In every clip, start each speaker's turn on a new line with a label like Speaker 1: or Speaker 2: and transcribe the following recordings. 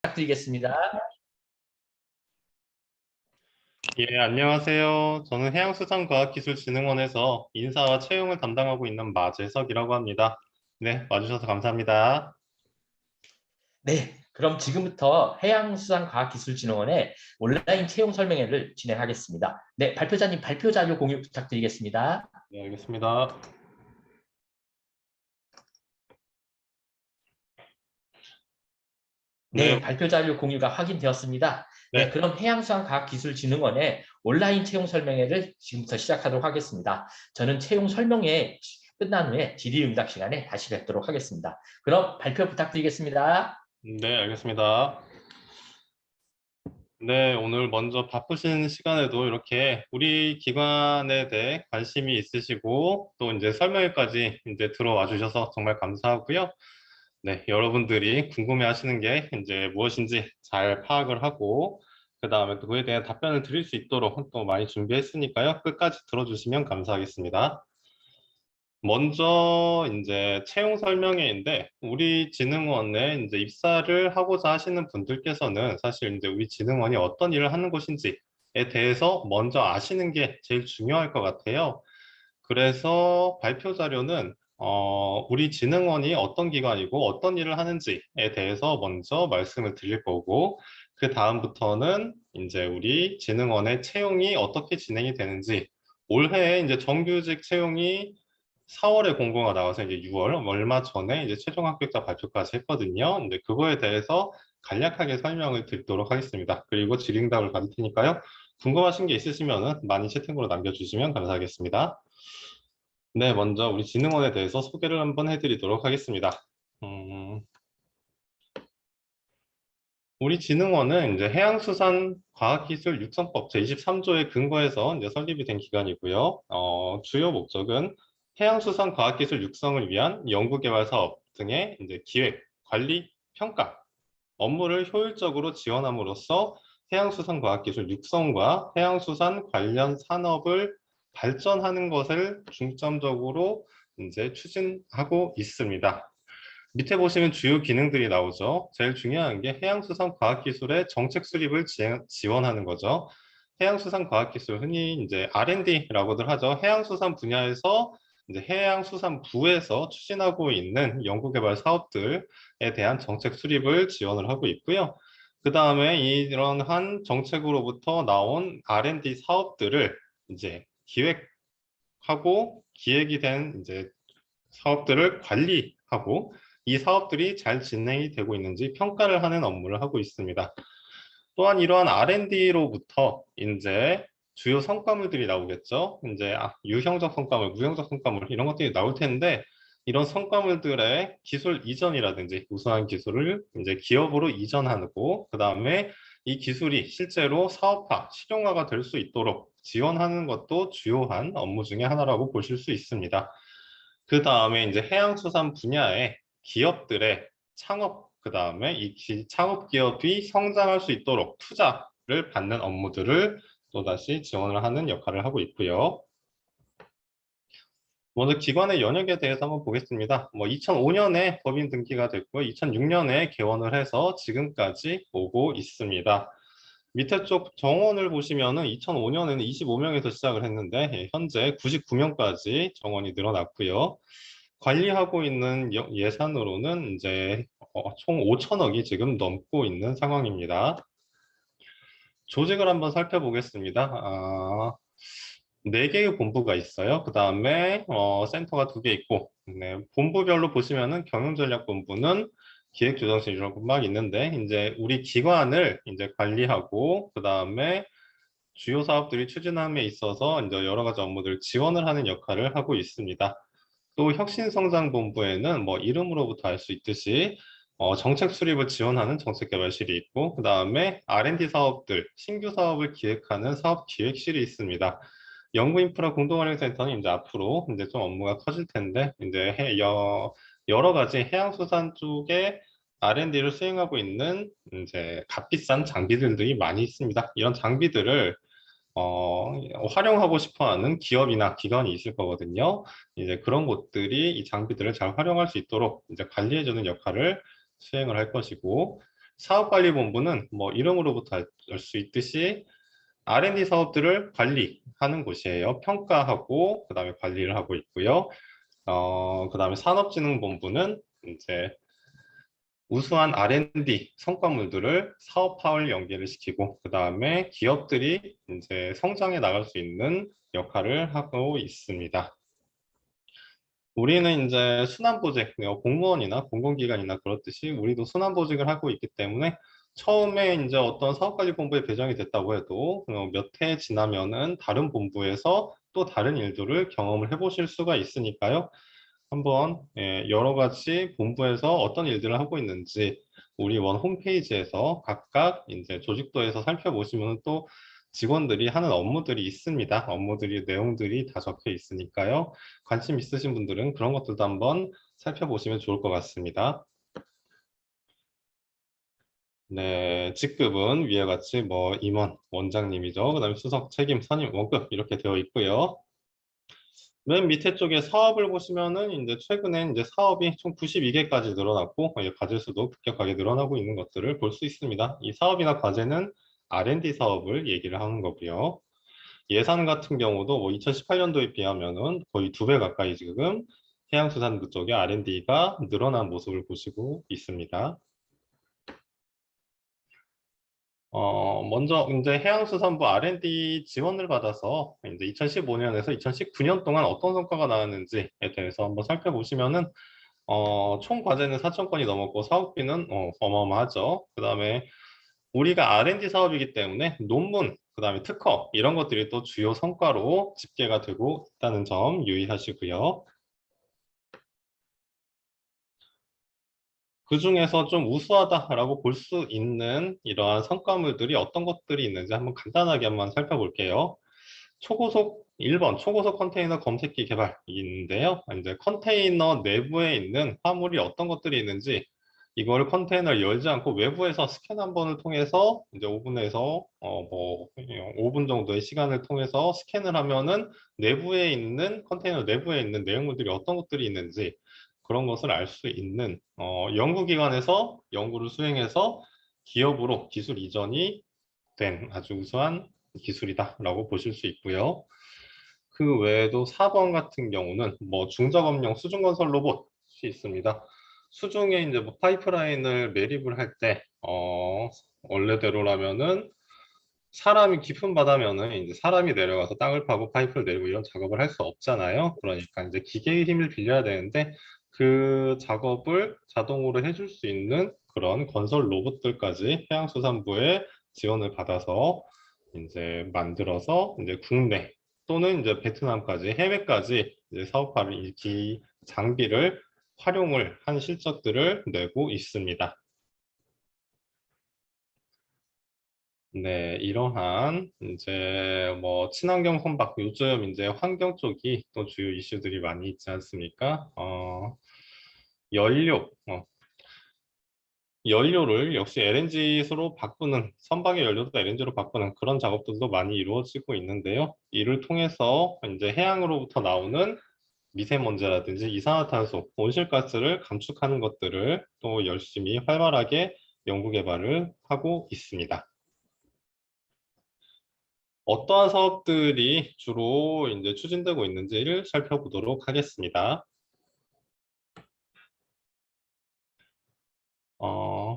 Speaker 1: 부탁드리겠습니다.
Speaker 2: 예, 안녕하세요. 저는 해양수산과학기술진흥원에서 인사와 채용을 담당하고 있는 마재석이라고 합니다. 네, 와주셔서 감사합니다.
Speaker 1: 네, 그럼 지금부터 해양수산과학기술진흥원의 온라인 채용 설명회를 진행하겠습니다. 네, 발표자님 발표 자료 공유 부탁드리겠습니다.
Speaker 2: 네, 알겠습니다. 네,
Speaker 1: 네, 발표 자료 공유가 확인되었습니다. 네,
Speaker 2: 네,
Speaker 1: 그럼 해양수산과학기술진흥원의 온라인 채용 설명회를 지금부터 시작하도록 하겠습니다. 저는 채용 설명회 끝난 후에 질의응답 시간에 다시 뵙도록 하겠습니다. 그럼 발표 부탁드리겠습니다.
Speaker 2: 네, 알겠습니다. 네, 오늘 먼저 바쁘신 시간에도 이렇게 우리 기관에 대해 관심이 있으시고 또 이제 설명회까지 이제 들어와 주셔서 정말 감사하고요. 네, 여러분들이 궁금해 하시는 게 이제 무엇인지 잘 파악을 하고 그다음에 또 그에 대한 답변을 드릴 수 있도록 또 많이 준비했으니까요. 끝까지 들어주시면 감사하겠습니다. 먼저 이제 채용 설명회인데 우리 진흥원에 이제 입사를 하고자 하시는 분들께서는 사실 이제 우리 진흥원이 어떤 일을 하는 곳인지에 대해서 먼저 아시는 게 제일 중요할 것 같아요. 그래서 발표 자료는 우리 진흥원이 어떤 기관이고 어떤 일을 하는지에 대해서 먼저 말씀을 드릴 거고 그 다음부터는 이제 우리 진흥원의 채용이 어떻게 진행이 되는지 올해 이제 정규직 채용이 4월에 공고가 나와서 이제 6월 얼마 전에 이제 최종 합격자 발표까지 했거든요. 근데 그거에 대해서 간략하게 설명을 드리도록 하겠습니다. 그리고 질의응답을 받을 테니까요. 궁금하신 게 있으시면 많이 채팅으로 남겨주시면 감사하겠습니다. 네, 먼저 우리 진흥원에 대해서 소개를 한번 해드리도록 하겠습니다. 우리 진흥원은 이제 해양수산과학기술 육성법 제23조에 근거해서 이제 설립이 된 기관이고요. 주요 목적은 해양수산과학기술 육성을 위한 연구개발 사업 등의 이제 기획, 관리, 평가 업무를 효율적으로 지원함으로써 해양수산과학기술 육성과 해양수산 관련 산업을 발전하는 것을 중점적으로 이제 추진하고 있습니다. 밑에 보시면 주요 기능들이 나오죠. 제일 중요한 게 해양수산과학기술의 정책 수립을 지원하는 거죠. 해양수산과학기술, 흔히 이제 R&D라고들 하죠. 해양수산 분야에서 이제 해양수산부에서 추진하고 있는 연구개발 사업들에 대한 정책 수립을 지원을 하고 있고요. 그 다음에 이러한 정책으로부터 나온 R&D 사업들을 이제 기획하고 기획이 된 이제 사업들을 관리하고 이 사업들이 잘 진행이 되고 있는지 평가를 하는 업무를 하고 있습니다. 또한 이러한 R&D로부터 이제 주요 성과물들이 나오겠죠. 이제 유형적 성과물, 무형적 성과물 이런 것들이 나올 텐데 이런 성과물들의 기술 이전이라든지 우수한 기술을 이제 기업으로 이전하고 그 다음에 이 기술이 실제로 사업화, 실용화가 될 수 있도록 지원하는 것도 주요한 업무 중에 하나라고 보실 수 있습니다. 그 다음에 이제 해양수산 분야의 기업들의 창업, 그 다음에 이 창업 기업이 성장할 수 있도록 투자를 받는 업무들을 또다시 지원을 하는 역할을 하고 있고요. 먼저 기관의 연역에 대해서 한번 보겠습니다. 2005년에 법인 등기가 됐고 2006년에 개원을 해서 지금까지 오고 있습니다. 밑에 쪽 정원을 보시면은 2005년에는 25명에서 시작을 했는데 현재 99명까지 정원이 늘어났고요. 관리하고 있는 예산으로는 이제 총 5천억이 지금 넘고 있는 상황입니다. 조직을 한번 살펴보겠습니다. 4개의 본부가 있어요. 그 다음에 센터가 2개 있고 네, 본부별로 보시면은 경영전략본부는 기획조정실 이런 것만 있는데 이제 우리 기관을 이제 관리하고 그 다음에 주요 사업들이 추진함에 있어서 이제 여러 가지 업무들 지원을 하는 역할을 하고 있습니다. 또 혁신성장본부에는 이름으로부터 알 수 있듯이 정책 수립을 지원하는 정책개발실이 있고 그 다음에 R&D 사업들, 신규 사업을 기획하는 사업기획실이 있습니다. 연구인프라 공동활용센터는 이제 앞으로 이제 좀 업무가 커질 텐데 이제 여러 가지 해양수산 쪽에 R&D를 수행하고 있는 이제 값비싼 장비들이 많이 있습니다. 이런 장비들을 활용하고 싶어하는 기업이나 기관이 있을 거거든요. 이제 그런 곳들이 이 장비들을 잘 활용할 수 있도록 이제 관리해주는 역할을 수행을 할 것이고, 사업관리본부는 뭐 이름으로부터 알 수 있듯이 R&D 사업들을 관리하는 곳이에요. 평가하고 그다음에 관리를 하고 있고요. 그다음에 산업진흥본부는 이제 우수한 R&D 성과물들을 사업화를 연계를 시키고 그다음에 기업들이 이제 성장해 나갈 수 있는 역할을 하고 있습니다. 우리는 이제 순환보직, 공무원이나 공공기관이나 그렇듯이 우리도 순환보직을 하고 있기 때문에 처음에 이제 어떤 사업관리본부에 배정이 됐다고 해도 몇 해 지나면은 다른 본부에서 또 다른 일들을 경험을 해보실 수가 있으니까요. 한번 여러 가지 본부에서 어떤 일들을 하고 있는지 우리 원 홈페이지에서 각각 이제 조직도에서 살펴보시면 또 직원들이 하는 업무들이 있습니다. 업무들이 내용들이 다 적혀 있으니까요. 관심 있으신 분들은 그런 것들도 한번 살펴보시면 좋을 것 같습니다. 네, 직급은 위와 같이 뭐 임원, 원장님이죠. 그다음에 수석, 책임, 선임, 원급 이렇게 되어 있고요. 맨 밑에 쪽에 사업을 보시면은 이제 최근에 이제 사업이 총 92개까지 늘어났고 가질 수도 급격하게 늘어나고 있는 것들을 볼 수 있습니다. 이 사업이나 과제는 R&D 사업을 얘기를 하는 거고요. 예산 같은 경우도 뭐 2018년도에 비하면은 거의 2배 가까이 지금 해양수산부 쪽에 R&D가 늘어난 모습을 보시고 있습니다. 먼저 이제 해양수산부 R&D 지원을 받아서 이제 2015년에서 2019년 동안 어떤 성과가 나왔는지에 대해서 한번 살펴보시면은 총 과제는 4천 건이 넘었고 사업비는 어마어마하죠. 그다음에 우리가 R&D 사업이기 때문에 논문, 그다음에 특허 이런 것들이 또 주요 성과로 집계가 되고 있다는 점 유의하시고요. 그 중에서 좀 우수하다라고 볼 수 있는 이러한 성과물들이 어떤 것들이 있는지 한번 간단하게 한번 살펴볼게요. 초고속 1번 초고속 컨테이너 검색기 개발인데요. 이제 컨테이너 내부에 있는 화물이 어떤 것들이 있는지 이걸 컨테이너를 열지 않고 외부에서 스캔 한 번을 통해서 이제 오븐에서 뭐 5분 정도의 시간을 통해서 스캔을 하면은 내부에 있는 컨테이너 내부에 있는 내용물들이 어떤 것들이 있는지 그런 것을 알 수 있는 연구기관에서 연구를 수행해서 기업으로 기술 이전이 된 아주 우수한 기술이다라고 보실 수 있고요. 그 외에도 4번 같은 경우는 뭐 중작업용 수중건설 로봇이 있습니다. 수중에 이제 뭐 파이프라인을 매립을 할 때, 원래대로라면은 사람이 깊은 바다면은 이제 사람이 내려가서 땅을 파고 파이프를 내리고 이런 작업을 할 수 없잖아요. 그러니까 이제 기계의 힘을 빌려야 되는데 그 작업을 자동으로 해줄 수 있는 그런 건설 로봇들까지 해양수산부에 지원을 받아서 이제 만들어서 이제 국내 또는 이제 베트남까지 해외까지 이제 사업화를 이 장비를 활용을 한 실적들을 내고 있습니다. 네, 이러한 이제 뭐 친환경 선박 요즘 이제 환경 쪽이 또 주요 이슈들이 많이 있지 않습니까? 연료, 연료를 역시 LNG로 바꾸는 선박의 연료도 LNG로 바꾸는 그런 작업들도 많이 이루어지고 있는데요. 이를 통해서 이제 해양으로부터 나오는 미세먼지라든지 이산화탄소, 온실가스를 감축하는 것들을 또 열심히 활발하게 연구 개발을 하고 있습니다. 어떠한 사업들이 주로 이제 추진되고 있는지를 살펴보도록 하겠습니다.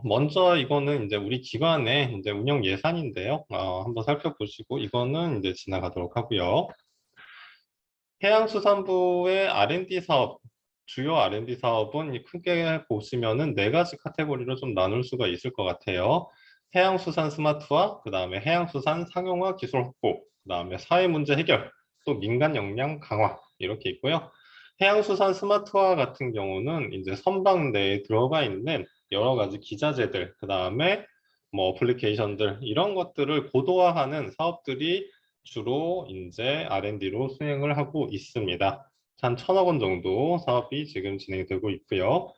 Speaker 2: 먼저 이거는 이제 우리 기관의 이제 운영 예산인데요. 한번 살펴보시고 이거는 이제 지나가도록 하고요. 해양수산부의 R&D 사업, 주요 R&D 사업은 크게 보시면은 네 가지 카테고리로 좀 나눌 수가 있을 것 같아요. 해양수산 스마트화, 그 다음에 해양수산 상용화 기술 확보, 그 다음에 사회문제 해결, 또 민간 역량 강화 이렇게 있고요. 해양수산 스마트화 같은 경우는 이제 선박 내에 들어가 있는 여러 가지 기자재들, 그 다음에 뭐 어플리케이션들 이런 것들을 고도화하는 사업들이 주로 이제 R&D로 수행을 하고 있습니다. 한 1,000억 원 정도 사업이 지금 진행되고 있고요.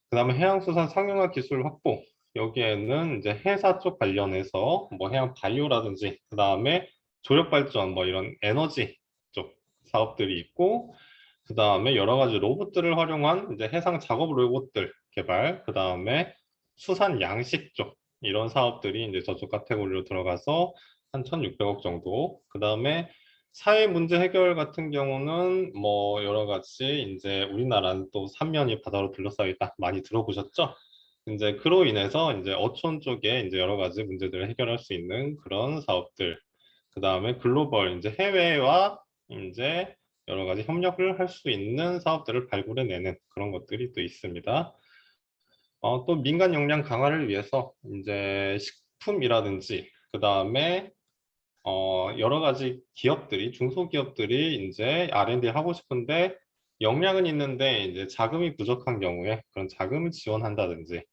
Speaker 2: 그 다음에 해양수산 상용화 기술 확보. 여기에는 이제 해사 쪽 관련해서 뭐 해양 바이오라든지 그 다음에 조력 발전 뭐 이런 에너지 쪽 사업들이 있고 그 다음에 여러 가지 로봇들을 활용한 이제 해상 작업 로봇들 개발 그 다음에 수산 양식 쪽 이런 사업들이 이제 저쪽 카테고리로 들어가서 한 1,600억 정도. 그다음에 사회 문제 해결 같은 경우는 뭐 여러 가지 이제 우리나라는 또 삼면이 바다로 둘러싸여 있다 많이 들어보셨죠? 이제 그로 인해서 이제 어촌 쪽에 이제 여러 가지 문제들을 해결할 수 있는 그런 사업들. 그다음에 글로벌 이제 해외와 이제 여러 가지 협력을 할 수 있는 사업들을 발굴해내는 그런 것들이 또 있습니다. 또 민간 역량 강화를 위해서 이제 식품이라든지 그다음에 여러 가지 기업들이 중소기업들이 이제 R&D 하고 싶은데 역량은 있는데 이제 자금이 부족한 경우에 그런 자금을 지원한다든지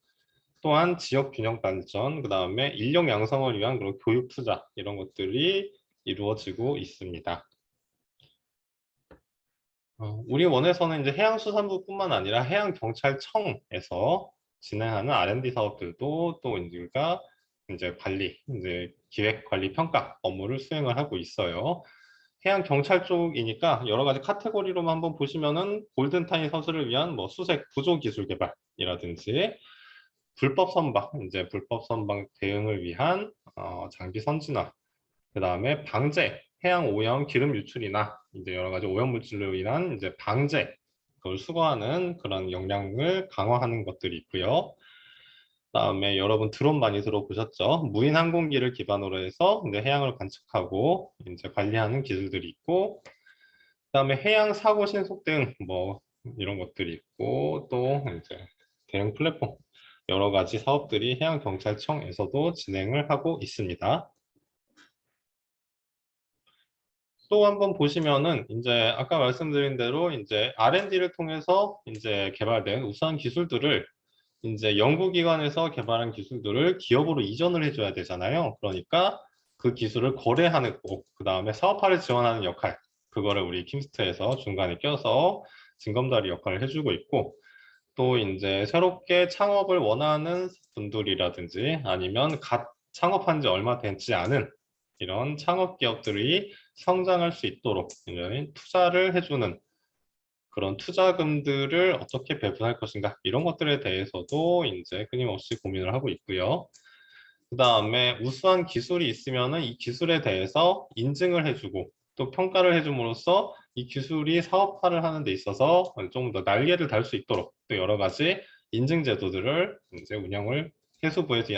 Speaker 2: 또한 지역 균형 발전 그다음에 인력 양성을 위한 그런 교육 투자 이런 것들이 이루어지고 있습니다. 우리 원에서는 이제 해양수산부뿐만 아니라 해양경찰청에서 진행하는 R&D 사업들도 또 우리가 이제 관리, 이제 기획, 관리, 평가 업무를 수행을 하고 있어요. 해양경찰 쪽이니까 여러 가지 카테고리로만 한번 보시면은 골든타임 선수를 위한 뭐 수색 구조 기술 개발이라든지 불법 선박, 이제 불법 선박 대응을 위한 장비 선진화, 그 다음에 방제, 해양 오염 기름 유출이나 이제 여러 가지 오염 물질로 인한 이제 방제, 그걸 수거하는 그런 역량을 강화하는 것들이 있고요. 그다음에 여러분 드론 많이 들어보셨죠? 무인 항공기를 기반으로 해서 이제 해양을 관측하고 이제 관리하는 기술들이 있고, 그다음에 해양 사고 신속 대응 뭐 이런 것들이 있고 또 이제 대응 플랫폼 여러 가지 사업들이 해양경찰청에서도 진행을 하고 있습니다. 또 한번 보시면은 이제 아까 말씀드린 대로 이제 R&D를 통해서 이제 개발된 우수한 기술들을 이제 연구기관에서 개발한 기술들을 기업으로 이전을 해줘야 되잖아요. 그러니까 그 기술을 거래하고 그다음에 사업화를 지원하는 역할 그거를 우리 킴스트에서 중간에 껴서 징검다리 역할을 해주고 있고 또 이제 새롭게 창업을 원하는 분들이라든지 아니면 갓 창업한 지 얼마 되지 않은 이런 창업 기업들이 성장할 수 있도록 투자를 해주는 그런 투자금들을 어떻게 배분할 것인가 이런 것들에 대해서도 이제 끊임없이 고민을 하고 있고요. 그 다음에 우수한 기술이 있으면은 이 기술에 대해서 인증을 해주고 또 평가를 해줌으로써 이 기술이 사업화를 하는 데 있어서 좀 더 날개를 달 수 있도록 또 여러 가지 인증 제도들을 이제 해수부에서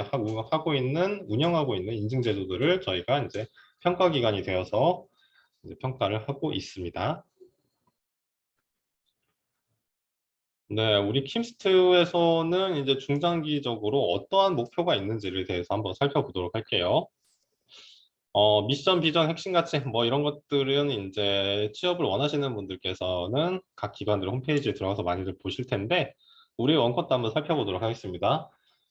Speaker 2: 운영하고 있는 인증 제도들을 저희가 이제 평가 기관이 되어서 이제 평가를 하고 있습니다. 네, 우리 킴스트에서는 이제 중장기적으로 어떠한 목표가 있는지를 대해서 한번 살펴보도록 할게요. 미션, 비전, 핵심 가치 뭐 이런 것들은 이제 취업을 원하시는 분들께서는 각 기관들 홈페이지에 들어가서 많이들 보실 텐데 우리 원컷도 한번 살펴보도록 하겠습니다.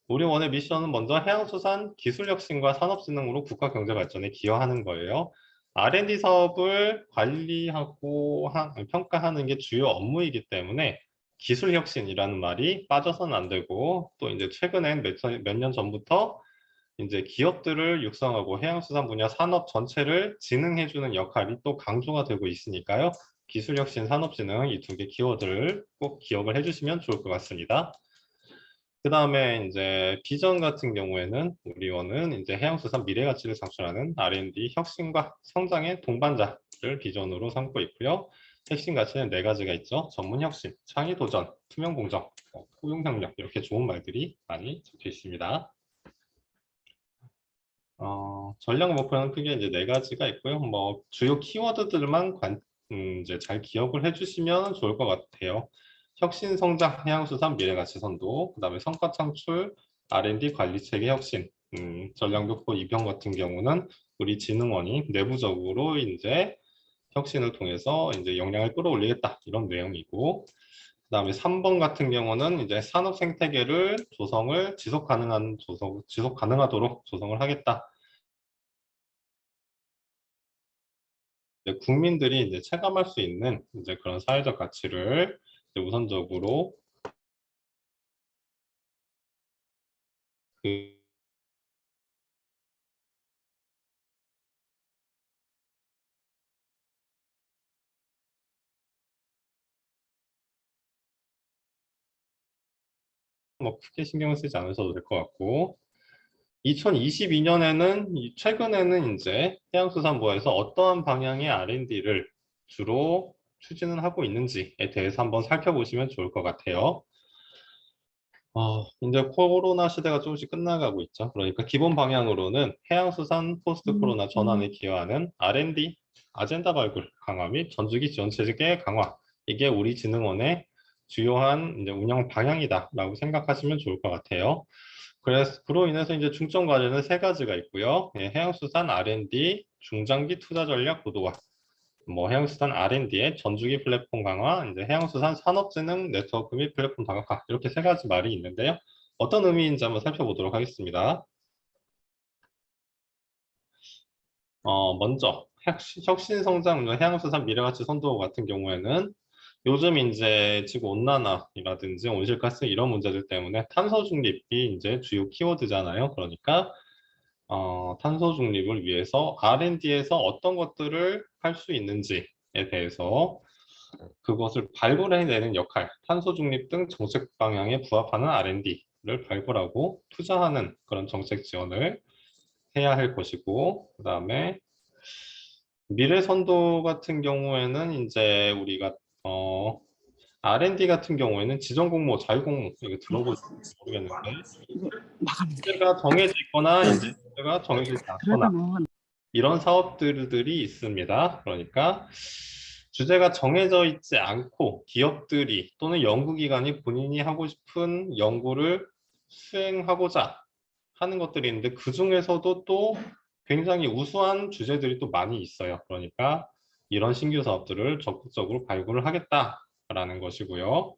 Speaker 2: 우리 원의 미션은 먼저 해양수산 기술혁신과 산업진흥으로 국가 경제 발전에 기여하는 거예요. R&D 사업을 관리하고 평가하는 게 주요 업무이기 때문에 기술혁신이라는 말이 빠져서는 안 되고 또 이제 최근엔 몇 년 전부터 이제 기업들을 육성하고 해양수산 분야 산업 전체를 진흥해주는 역할이 또 강조가 되고 있으니까요. 기술혁신, 산업진흥 이 두 개 키워드를 꼭 기억을 해주시면 좋을 것 같습니다. 그 다음에 이제 비전 같은 경우에는 우리 원은 이제 해양수산 미래 가치를 창출하는 R&D 혁신과 성장의 동반자를 비전으로 삼고 있고요. 핵심 가치는 네 가지가 있죠. 전문 혁신, 창의 도전, 투명 공정, 포용 협력 이렇게 좋은 말들이 많이 적혀 있습니다. 전략 목표는 크게 이제 네 가지가 있고요. 뭐 주요 키워드들만 이제 잘 기억을 해주시면 좋을 것 같아요. 혁신 성장, 해양수산 미래가치 선도, 그다음에 성과 창출, R&D 관리 체계 혁신, 전략 목표 입영 같은 경우는 우리 진흥원이 내부적으로 이제 혁신을 통해서 이제 역량을 끌어올리겠다 이런 내용이고, 그다음에 3번 같은 경우는 이제 산업 생태계를 지속 가능하도록 조성을 하겠다. 이제 국민들이 이제 체감할 수 있는 이제 그런 사회적 가치를 이제 우선적으로 그 뭐 크게 신경을 쓰지 않으셔도 될 것 같고 2022년에는 최근에는 이제 해양수산부에서 어떠한 방향의 R&D를 주로 추진을 하고 있는지에 대해서 한번 살펴보시면 좋을 것 같아요. 이제 코로나 시대가 조금씩 끝나가고 있죠. 그러니까 기본 방향으로는 해양수산 포스트 코로나 전환에 기여하는 R&D 아젠다 발굴 강화 및 전주기 지원 체계 강화 이게 우리 진흥원의 주요한 이제 운영 방향이다라고 생각하시면 좋을 것 같아요. 그래서 그로 인해서 이제 중점 과제는 세 가지가 있고요. 해양수산 R&D 중장기 투자 전략 고도화, 뭐 해양수산 R&D의 전주기 플랫폼 강화, 이제 해양수산 산업진흥 네트워크 및 플랫폼 다각화 이렇게 세 가지 말이 있는데요. 어떤 의미인지 한번 살펴보도록 하겠습니다. 먼저 혁신성장 해양수산 미래가치 선도 같은 경우에는 요즘 이제 지구 온난화라든지 온실가스 이런 문제들 때문에 탄소 중립이 이제 주요 키워드잖아요. 그러니까 탄소 중립을 위해서 R&D에서 어떤 것들을 할 수 있는지에 대해서 그것을 발굴해내는 역할, 탄소 중립 등 정책 방향에 부합하는 R&D를 발굴하고 투자하는 그런 정책 지원을 해야 할 것이고, 그 다음에 미래 선도 같은 경우에는 이제 우리가 R&D 같은 경우에는 지정 공모, 자유 공모 이거 들어보실지 모르겠는데 주제가 정해져 있거나 이제 주제가 정해져 있지 않거나 이런 사업들이 있습니다. 그러니까 주제가 정해져 있지 않고 기업들이 또는 연구기관이 본인이 하고 싶은 연구를 수행하고자 하는 것들이 있는데 그 중에서도 또 굉장히 우수한 주제들이 또 많이 있어요. 그러니까 이런 신규 사업들을 적극적으로 발굴을 하겠다라는 것이고요.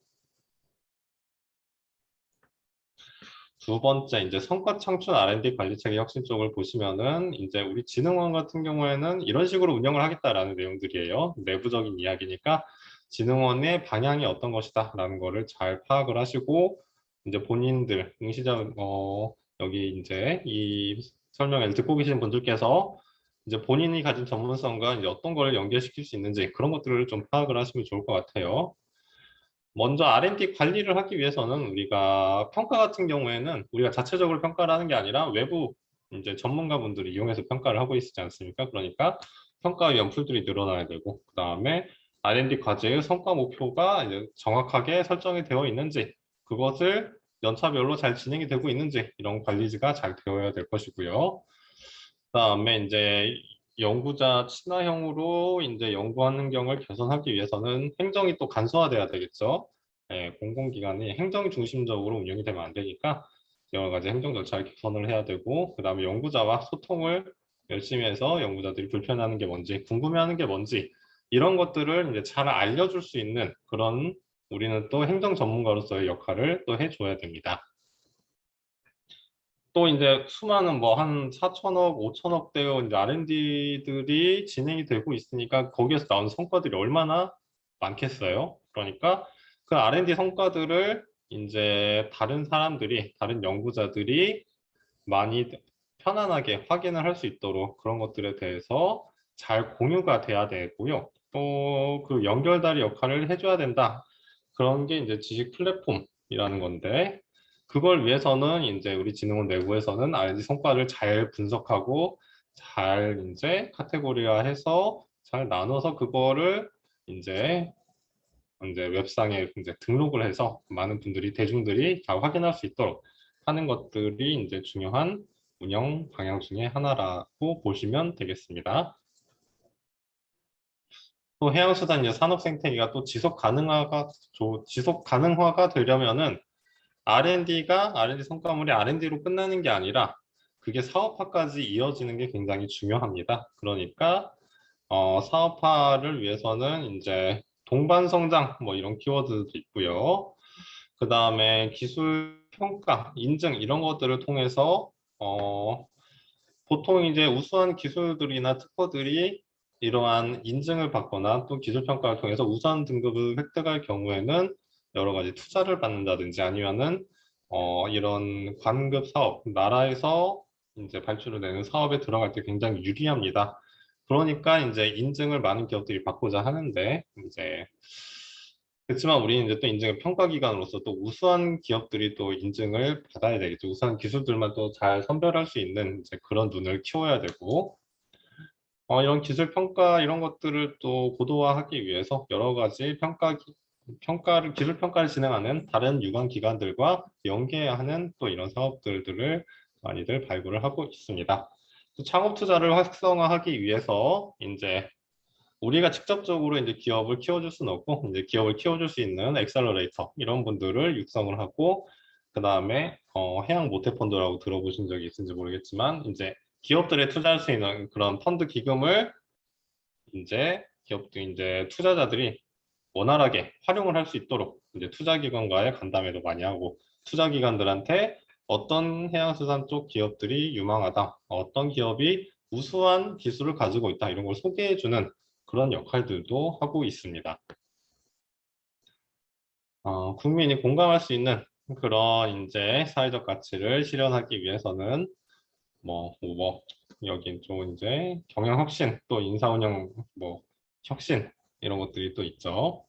Speaker 2: 두 번째, 이제 성과 창출 R&D 관리 체계 혁신 쪽을 보시면은 이제 우리 진흥원 같은 경우에는 이런 식으로 운영을 하겠다라는 내용들이에요. 내부적인 이야기니까 진흥원의 방향이 어떤 것이다라는 거를 잘 파악을 하시고 이제 본인들 응시자 여기 이제 이 설명을 듣고 계신 분들께서 이제 본인이 가진 전문성과 이제 어떤 걸 연결시킬 수 있는지 그런 것들을 좀 파악을 하시면 좋을 것 같아요. 먼저 R&D 관리를 하기 위해서는 우리가 평가 같은 경우에는 우리가 자체적으로 평가를 하는 게 아니라 외부 이제 전문가분들이 이용해서 평가를 하고 있지 않습니까? 그러니까 평가 연풀들이 늘어나야 되고 그 다음에 R&D 과제의 성과 목표가 이제 정확하게 설정이 되어 있는지 그것을 연차별로 잘 진행이 되고 있는지 이런 관리가 잘 되어야 될 것이고요. 그다음에 이제 연구자 친화형으로 이제 연구 환경을 개선하기 위해서는 행정이 또 간소화돼야 되겠죠. 공공기관이 행정 중심적으로 운영이 되면 안 되니까 여러 가지 행정 절차를 개선을 해야 되고, 그다음에 연구자와 소통을 열심히 해서 연구자들이 불편해하는 게 뭔지, 궁금해하는 게 뭔지 이런 것들을 이제 잘 알려줄 수 있는 그런 우리는 또 행정 전문가로서의 역할을 또 해줘야 됩니다. 또 이제 수많은 뭐 한 4천억, 5천억 대의 이제 R&D들이 진행이 되고 있으니까 거기에서 나온 성과들이 얼마나 많겠어요. 그러니까 그 R&D 성과들을 이제 다른 사람들이, 다른 연구자들이 많이 편안하게 확인을 할 수 있도록 그런 것들에 대해서 잘 공유가 돼야 되고요. 또 그 연결다리 역할을 해줘야 된다. 그런 게 이제 지식 플랫폼이라는 건데 그걸 위해서는 이제 우리 진흥원 내부에서는 R&D 성과를 잘 분석하고 잘 이제 카테고리화해서 잘 나눠서 그거를 이제 웹상에 이제 등록을 해서 많은 분들이 대중들이 다 확인할 수 있도록 하는 것들이 이제 중요한 운영 방향 중에 하나라고 보시면 되겠습니다. 또 해양수산 이제 산업 생태계가 또 지속 가능화가 되려면은 R&D 성과물이 R&D로 끝나는 게 아니라 그게 사업화까지 이어지는 게 굉장히 중요합니다. 그러니까 사업화를 위해서는 이제 동반 성장 뭐 이런 키워드도 있고요. 그 다음에 기술 평가, 인증 이런 것들을 통해서 보통 이제 우수한 기술들이나 특허들이 이러한 인증을 받거나 또 기술 평가를 통해서 우수한 등급을 획득할 경우에는 여러 가지 투자를 받는다든지 아니면은 이런 관급 사업, 나라에서 이제 발주를 내는 사업에 들어갈 때 굉장히 유리합니다. 그러니까 이제 인증을 많은 기업들이 받고자 하는데 이제 그렇지만 우리는 이제 또 인증의 평가기관으로서 또 우수한 기업들이 또 인증을 받아야 되겠죠. 우수한 기술들만 또 잘 선별할 수 있는 이제 그런 눈을 키워야 되고, 이런 기술 평가 이런 것들을 또 고도화하기 위해서 여러 가지 기술 평가를 진행하는 다른 유관 기관들과 연계하는 또 이런 사업들을 많이들 발굴을 하고 있습니다. 또 창업 투자를 활성화하기 위해서 이제 우리가 직접적으로 이제 기업을 키워줄 수는 없고, 이제 기업을 키워줄 수 있는 엑셀러레이터 이런 분들을 육성을 하고, 그 다음에 해양 모태펀드라고 들어보신 적이 있는지 모르겠지만, 이제 기업들에 투자할 수 있는 그런 펀드 기금을 이제 투자자들이 원활하게 활용을 할 수 있도록 이제 투자기관과의 간담회도 많이 하고, 투자기관들한테 어떤 해양수산 쪽 기업들이 유망하다, 어떤 기업이 우수한 기술을 가지고 있다, 이런 걸 소개해주는 그런 역할들도 하고 있습니다. 국민이 공감할 수 있는 그런 이제 사회적 가치를 실현하기 위해서는 여기 좀 이제 경영 혁신, 또 인사 운영 혁신 이런 것들이 또 있죠.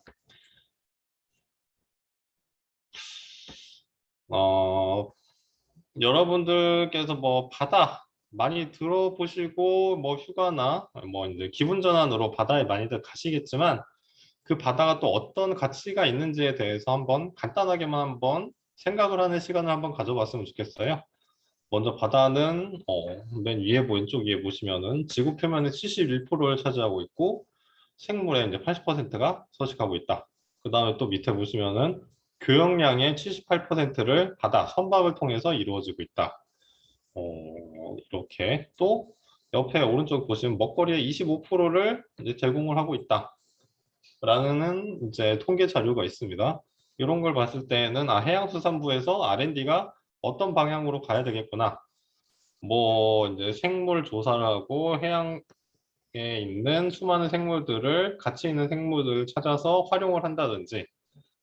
Speaker 2: 여러분들께서 바다 많이 들어보시고 휴가나 이제 기분 전환으로 바다에 많이들 가시겠지만, 그 바다가 또 어떤 가치가 있는지에 대해서 한번 간단하게만 한번 생각을 하는 시간을 한번 가져봤으면 좋겠어요. 먼저 바다는 맨 위에 왼쪽 위에 보시면은 지구 표면의 71%를 차지하고 있고, 생물의 이제 80%가 서식하고 있다. 그 다음에 또 밑에 보시면은 교역량의 78%를 바다 선박을 통해서 이루어지고 있다. 이렇게 또 옆에 오른쪽 보시면 먹거리의 25%를 이제 제공을 하고 있다. 라는 이제 통계 자료가 있습니다. 이런 걸 봤을 때는 해양수산부에서 R&D가 어떤 방향으로 가야 되겠구나. 이제 생물 조사를 하고 해양에 있는 수많은 생물들을 가치 있는 생물들을 찾아서 활용을 한다든지,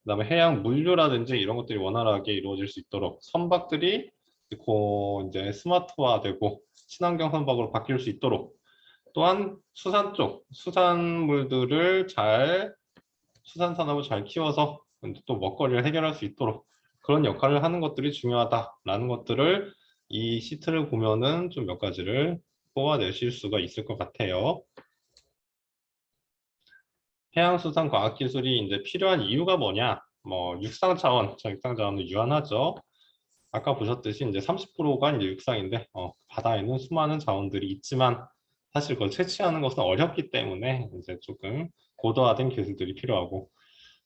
Speaker 2: 그다음에 해양 물류라든지 이런 것들이 원활하게 이루어질 수 있도록 선박들이 이제 스마트화되고 친환경 선박으로 바뀔 수 있도록, 또한 수산 쪽 수산물들을 수산 산업을 잘 키워서 또 먹거리를 해결할 수 있도록 그런 역할을 하는 것들이 중요하다라는 것들을 이 시트를 보면은 좀 몇 가지를 뽑아내실 수가 있을 것 같아요. 해양수산과학기술이 이제 필요한 이유가 뭐냐? 육상 차원, 육상 자원은 유한하죠. 아까 보셨듯이 이제 30%가 이제 육상인데, 바다에는 수많은 자원들이 있지만 사실 그걸 채취하는 것은 어렵기 때문에 이제 조금 고도화된 기술들이 필요하고,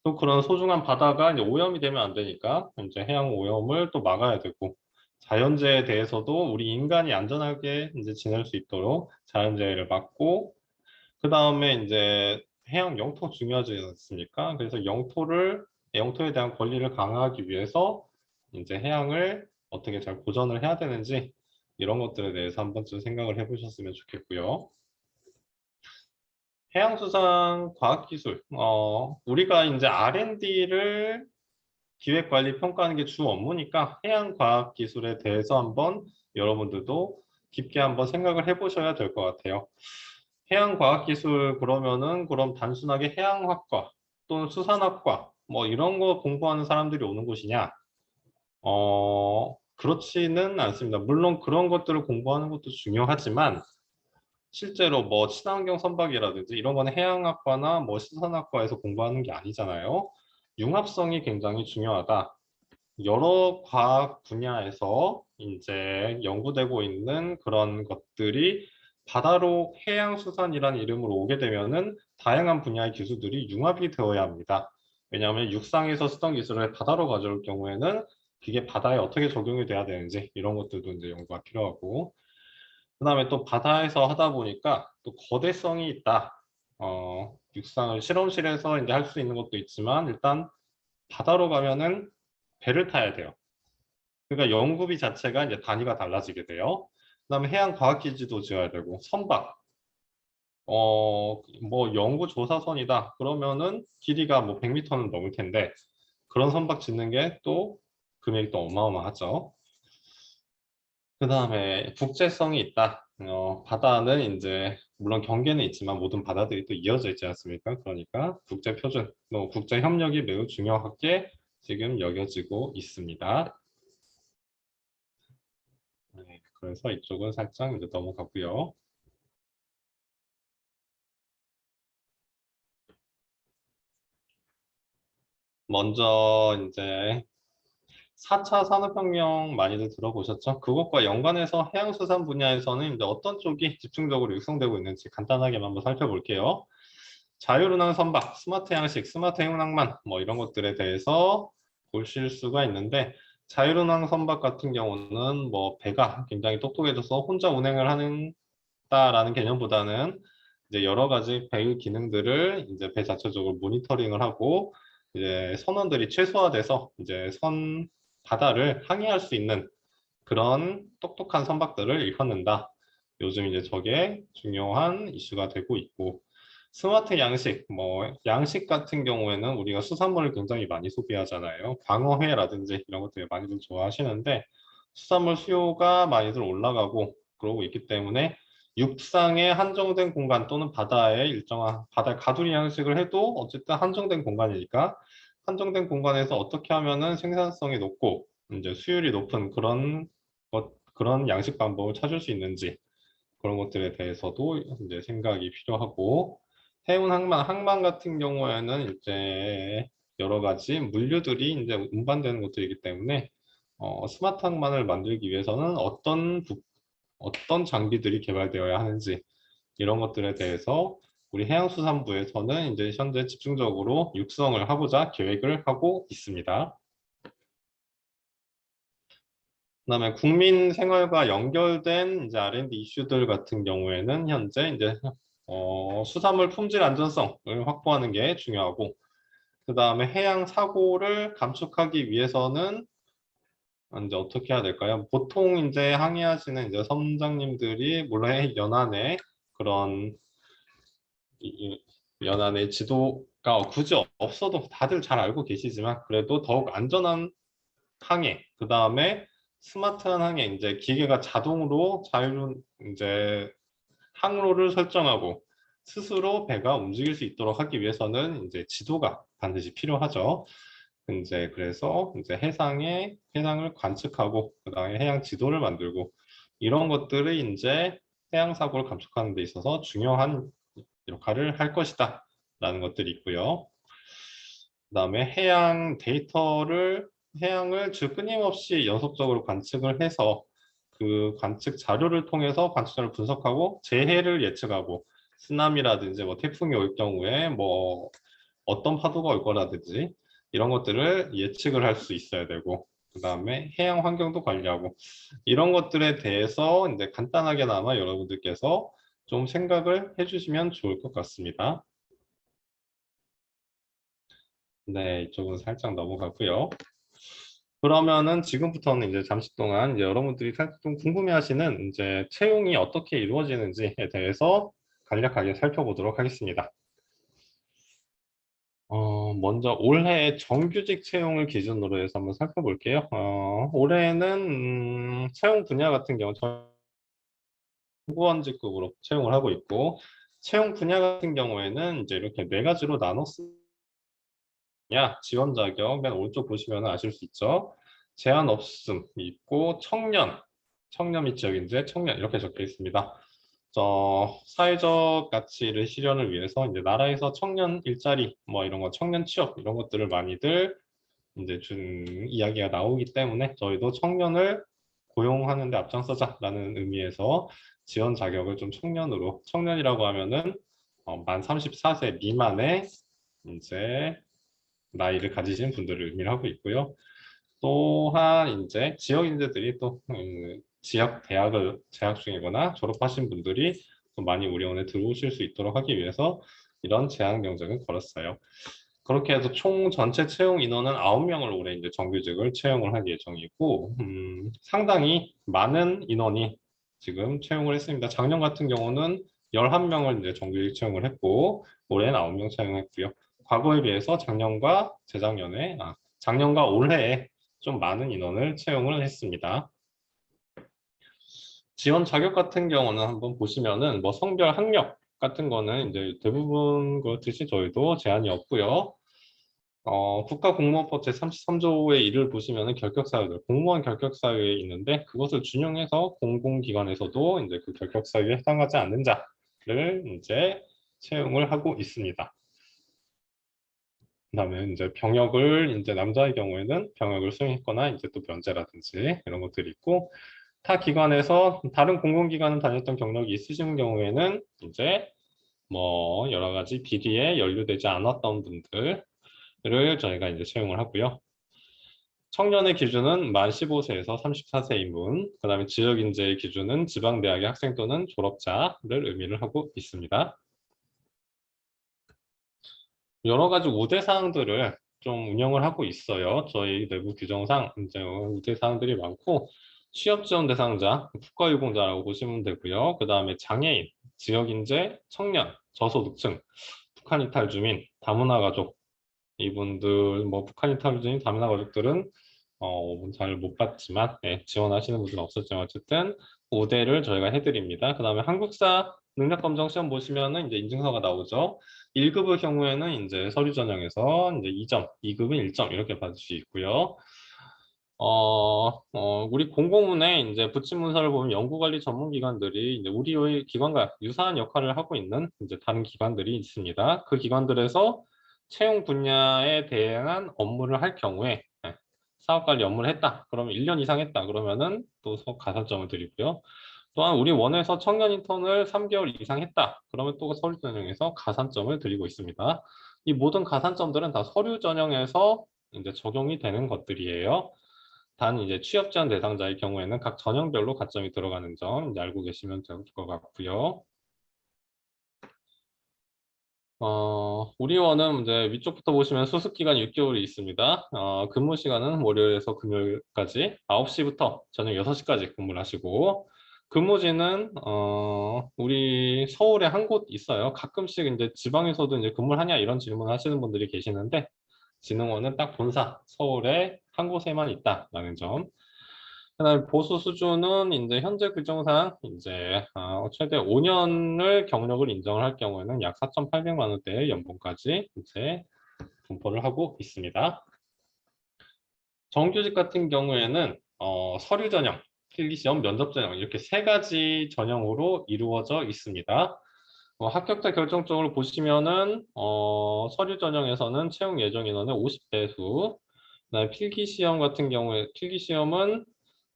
Speaker 2: 또 그런 소중한 바다가 이제 오염이 되면 안 되니까 이제 해양 오염을 또 막아야 되고, 자연재해에 대해서도 우리 인간이 안전하게 이제 지낼 수 있도록 자연재해를 막고, 그 다음에 이제 해양 영토 중요하지 않습니까? 그래서 영토에 대한 권리를 강화하기 위해서 이제 해양을 어떻게 잘 보전을 해야 되는지 이런 것들에 대해서 한 번쯤 생각을 해보셨으면 좋겠고요. 해양수산 과학기술, 우리가 이제 R&D를 기획관리 평가하는 게 주 업무니까 해양과학기술에 대해서 한번 여러분들도 깊게 한번 생각을 해보셔야 될 것 같아요. 해양과학기술 그럼 단순하게 해양학과 또는 수산학과 이런 거 공부하는 사람들이 오는 곳이냐? 그렇지는 않습니다. 물론 그런 것들을 공부하는 것도 중요하지만, 실제로 친환경 선박이라든지 이런 거는 해양학과나 수산학과에서 공부하는 게 아니잖아요. 융합성이 굉장히 중요하다. 여러 과학 분야에서 이제 연구되고 있는 그런 것들이 바다로 해양수산이라는 이름으로 오게 되면은 다양한 분야의 기술들이 융합이 되어야 합니다. 왜냐하면 육상에서 쓰던 기술을 바다로 가져올 경우에는 그게 바다에 어떻게 적용이 돼야 되는지 이런 것들도 이제 연구가 필요하고, 그다음에 또 바다에서 하다 보니까 또 거대성이 있다. 육상을 실험실에서 이제 할 수 있는 것도 있지만, 일단 바다로 가면은 배를 타야 돼요. 그러니까 연구비 자체가 이제 단위가 달라지게 돼요. 그다음에 해양과학기지도 지어야 되고, 선박, 연구조사선이다. 그러면은 길이가 100m는 넘을 텐데, 그런 선박 짓는 게 또 금액이 또 어마어마하죠. 그 다음에 국제성이 있다. 바다는 이제 물론 경계는 있지만 모든 바다들이 또 이어져 있지 않습니까? 그러니까 국제 표준, 또 국제 협력이 매우 중요하게 지금 여겨지고 있습니다. 네, 그래서 이쪽은 살짝 이제 넘어가고요. 먼저 이제 4차 산업혁명 많이들 들어보셨죠? 그것과 연관해서 해양수산 분야에서는 이제 어떤 쪽이 집중적으로 육성되고 있는지 간단하게만 한번 살펴볼게요. 자율운항 선박, 스마트 양식, 스마트 해운항만 뭐 이런 것들에 대해서 보실 수가 있는데 자율운항 선박 같은 경우는 뭐 배가 굉장히 똑똑해져서 혼자 운행을 하는다라는 개념보다는 이제 여러 가지 배의 기능들을 이제 배 자체적으로 모니터링을 하고 이제 선원들이 최소화돼서 이제 바다를 항해할 수 있는 그런 똑똑한 선박들을 일컫는다. 요즘 이제 저게 중요한 이슈가 되고 있고 스마트 양식, 뭐 양식 같은 경우에는 우리가 수산물을 굉장히 많이 소비하잖아요. 광어회라든지 이런 것들 많이들 좋아하시는데 수산물 수요가 많이들 올라가고 그러고 있기 때문에 육상의 한정된 공간 또는 바다에 일정한 바다 가두리 양식을 해도 어쨌든 한정된 공간이니까 한정된 공간에서 어떻게 하면은 생산성이 높고 이제 수율이 높은 그런 양식 방법을 찾을 수 있는지 그런 것들에 대해서도 이제 생각이 필요하고 항만 같은 경우에는 이제 여러 가지 물류들이 이제 운반되는 것들이기 때문에 스마트 항만을 만들기 위해서는 어떤 장비들이 개발되어야 하는지 이런 것들에 대해서 우리 해양수산부에서는 이제 현재 집중적으로 육성을 하고자 계획을 하고 있습니다. 그다음에 국민 생활과 연결된 이제 R&D 이슈들 같은 경우에는 현재 이제 수산물 품질 안전성을 확보하는 게 중요하고 그다음에 해양 사고를 감축하기 위해서는 이제 어떻게 해야 될까요? 보통 이제 항해하시는 이제 선장님들이 물론 연안에 그런 연안에 지도가 굳이 없어도 다들 잘 알고 계시지만 그래도 더욱 안전한 항해, 그 다음에 스마트한 항해, 이제 기계가 자동으로 이제 항로를 설정하고 스스로 배가 움직일 수 있도록 하기 위해서는 이제 지도가 반드시 필요하죠. 이제 그래서 이제 해상을 관측하고 그다음에 해양 지도를 만들고 이런 것들이 이제 해양 사고를 감축하는 데 있어서 중요한 역할을 할 것이다 라는 것들이 있고요. 그다음에 해양을 끊임없이 연속적으로 관측을 해서 그 관측 자료를 통해서 관측 자료를 분석하고 재해를 예측하고 쓰나미라든지 뭐 태풍이 올 경우에 뭐 어떤 파도가 올 거라든지 이런 것들을 예측을 할 수 있어야 되고 그다음에 해양 환경도 관리하고 이런 것들에 대해서 이제 간단하게나마 여러분들께서 좀 생각을 해주시면 좋을 것 같습니다. 네, 이쪽은 살짝 넘어가고요. 그러면은 지금부터는 이제 잠시 동안 이제 여러분들이 살짝 좀 궁금해하시는 이제 채용이 어떻게 이루어지는지에 대해서 간략하게 살펴보도록 하겠습니다. 먼저 올해 정규직 채용을 기준으로 해서 한번 살펴볼게요. 올해는 채용 분야 같은 경우 정보원 직급으로 채용을 하고 있고 채용 분야 같은 경우에는 이제 이렇게 네 가지로 나눴습니다. 지원 자격, 맨 오른쪽 보시면 아실 수 있죠. 제한 없음 있고 청년 및 지역 인재, 청년 이렇게 적혀 있습니다. 사회적 가치를 실현을 위해서 이제 나라에서 청년 일자리 뭐 이런 거 청년 취업 이런 것들을 많이들 이제 이야기가 나오기 때문에 저희도 청년을 고용하는 데 앞장서자라는 의미에서 지원 자격을 좀 청년이라고 하면은 만 34세 미만의 이제 나이를 가지신 분들을 의미하고 있고요. 또한 이제 지역 인재들이 또 지역 대학을 재학 중이거나 졸업하신 분들이 또 많이 우리 원에 들어오실 수 있도록 하기 위해서 이런 제한 경쟁을 걸었어요. 그렇게 해서 총 전체 채용 인원은 9명을 올해 이제 정규직을 채용을 할 예정이고 상당히 많은 인원이 지금 채용을 했습니다. 작년 같은 경우는 11명을 이제 정규직 채용을 했고 올해는 9명 채용했고요. 과거에 비해서 작년과 올해에 좀 많은 인원을 채용을 했습니다. 지원 자격 같은 경우는 한번 보시면은 뭐 성별 학력 같은 거는 이제 대부분 그렇듯이 저희도 제한이 없고요. 국가공무원법 제33조의 1을 보시면은 결격사유들, 공무원 결격사유에 있는데 그것을 준용해서 공공기관에서도 이제 그 결격사유에 해당하지 않는 자를 이제 채용을 하고 있습니다. 그다음에 이제 병역을 이제 남자의 경우에는 병역을 수행했거나 이제 또 면제라든지 이런 것들이 있고 타 기관에서 다른 공공기관을 다녔던 경력이 있으신 경우에는 이제 뭐 여러 가지 비리에 연루되지 않았던 분들을 저희가 이제 채용을 하고요. 청년의 기준은 만 15세에서 34세인 분, 그다음에 지역 인재의 기준은 지방대학의 학생 또는 졸업자를 의미를 하고 있습니다. 여러 가지 우대 사항들을 좀 운영을 하고 있어요. 저희 내부 규정상 이제 우대 사항들이 많고 취업 지원 대상자, 국가유공자라고 보시면 되고요. 그 다음에 장애인, 지역 인재, 청년, 저소득층, 북한 이탈 주민, 다문화 가족 이분들 뭐 북한 이탈 주민, 다문화 가족들은 잘 못 받지만 지원하시는 분들은 없었지만 어쨌든 우대를 저희가 해드립니다. 그 다음에 한국사 능력검정 시험 보시면은 이제 인증서가 나오죠. 1급의 경우에는 이제 서류 전형에서 이제 2점, 2급은 1점 이렇게 받을 수 있고요. 우리 공공운에 이제 부친문서를 보면 연구관리 전문기관들이 이제 우리의 기관과 유사한 역할을 하고 있는 이제 다른 기관들이 있습니다. 그 기관들에서 채용 분야에 대한 업무를 할 경우에 사업관리 업무를 했다. 그러면 1년 이상 했다. 그러면은 또 가산점을 드리고요. 또한 우리 원에서 청년 인턴을 3개월 이상 했다. 그러면 또 서류 전형에서 가산점을 드리고 있습니다. 이 모든 가산점들은 다 서류 전형에서 이제 적용이 되는 것들이에요. 단 이제 취업 제한 대상자의 경우에는 각 전형별로 가점이 들어가는 점 이제 알고 계시면 될 것 같고요. 우리 원은 이제 위쪽부터 보시면 수습 기간 6개월이 있습니다. 근무 시간은 월요일에서 금요일까지 9시부터 저녁 6시까지 근무를 하시고 근무지는 우리 서울에 한 곳 있어요. 가끔씩 이제 지방에서도 이제 근무를 하냐 이런 질문을 하시는 분들이 계시는데 진흥원은 딱 본사 서울에 한 곳에만 있다라는 점. 그다음에 보수 수준은 이제 현재 규정상 이제 최대 5년을 경력을 인정을 할 경우에는 약 4,800만 원대의 연봉까지 이제 분포를 하고 있습니다. 정규직 같은 경우에는 서류 전형, 필기 시험, 면접 전형 이렇게 세 가지 전형으로 이루어져 있습니다. 합격자 결정적으로 보시면은 서류 전형에서는 채용 예정 인원의 50배수, 그다음에 필기 시험 같은 경우에 필기 시험은